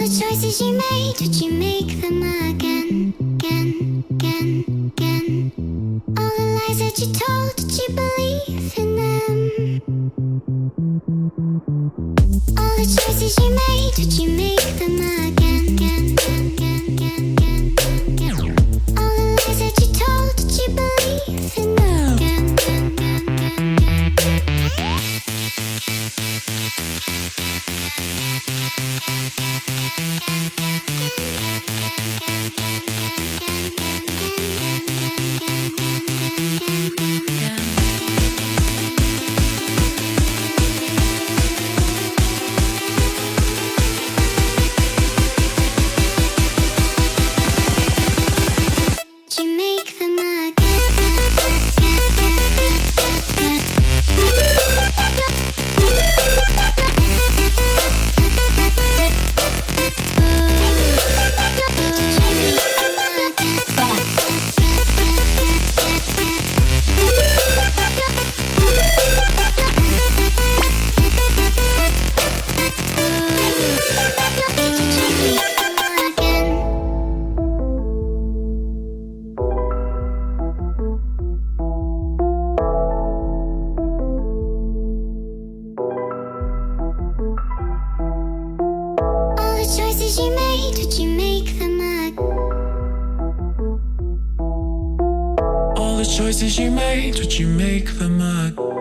the choices you made, did you make them again, again, again, again? All the lies that you told, did you believe in them? All the choices you made, did you make them again, again, again, again, again, again? All the lies that you told, did you believe in them? Again, again, again, again, again. Choices you made, did you make them again?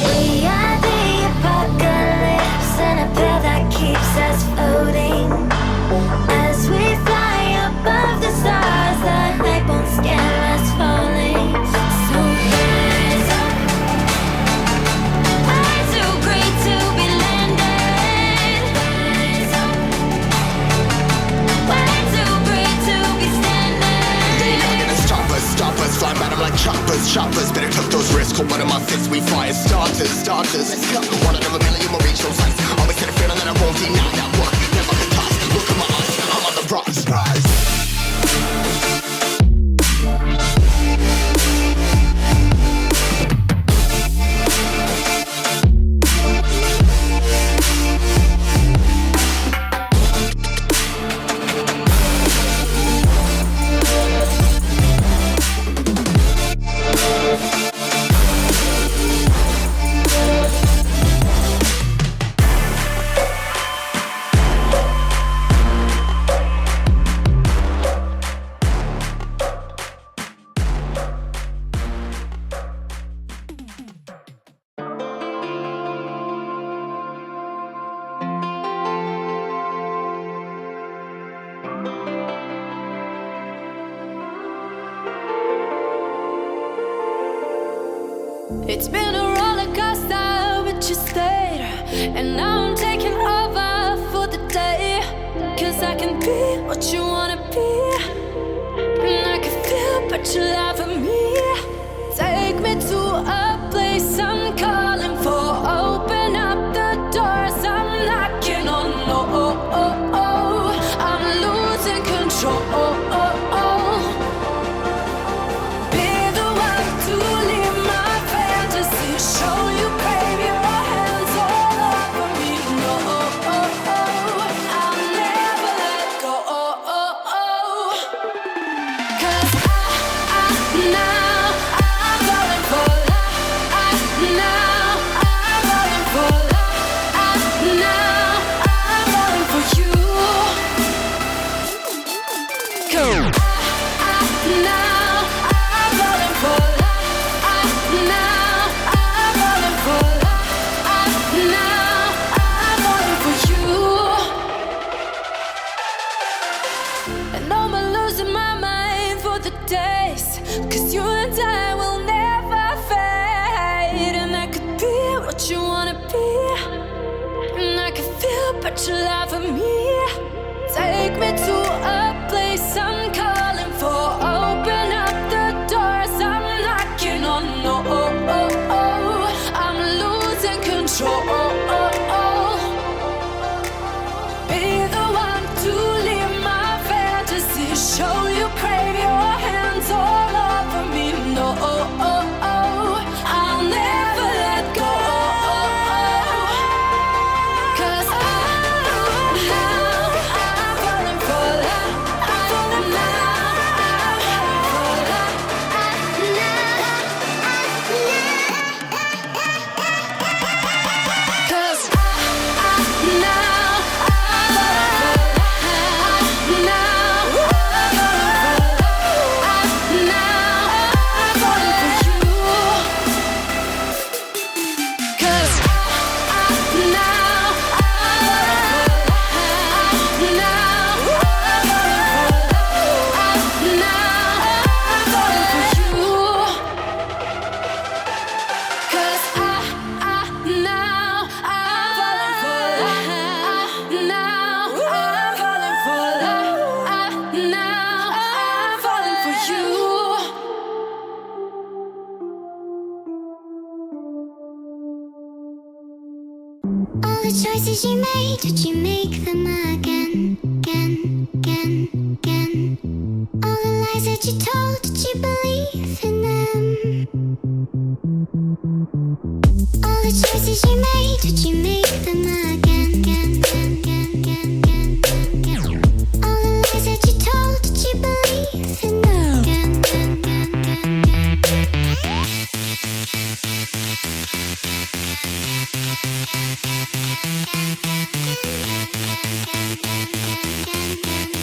We are the apocalypse, and a pill that keeps us floating. caught one of my fists, we fire starters. Let's go. One of them a million will reach those heights. Always get a feeling that I won't deny that work. Never can toss. Look at my eyes, I'm on the rise. It's been a roller coaster, but you stayed. And now I'm taking over for the day. Cause I can be what you wanna be. And I can feel but you love me. Take me to a place I'm calling for. Open up the doors I'm knocking on. I'm losing control. Show you, baby, your hands all over me. No, I'll never let go. 'Cause now I'm falling for love. Now I'm falling for love. Now I'm falling for you. 'Cause now I'm falling for love. Now cause you and I will never fade. And I could be what you wanna be. And I can feel but you love me. Take me to a place I'm calling for. Open up the doors I'm knocking on. No, I'm losing control. Be the one to live my fantasy. Show you crave your hands all over me. No, I'll never let go. 'Cause now I'm falling for love. All the choices you made, did you make them again, again, again, again? All the lies that you told, did you believe in them? All the choices you made, did you make them again, again, again, again, again, again? All the lies that you told, did you believe in them? Again, again, again, again, again.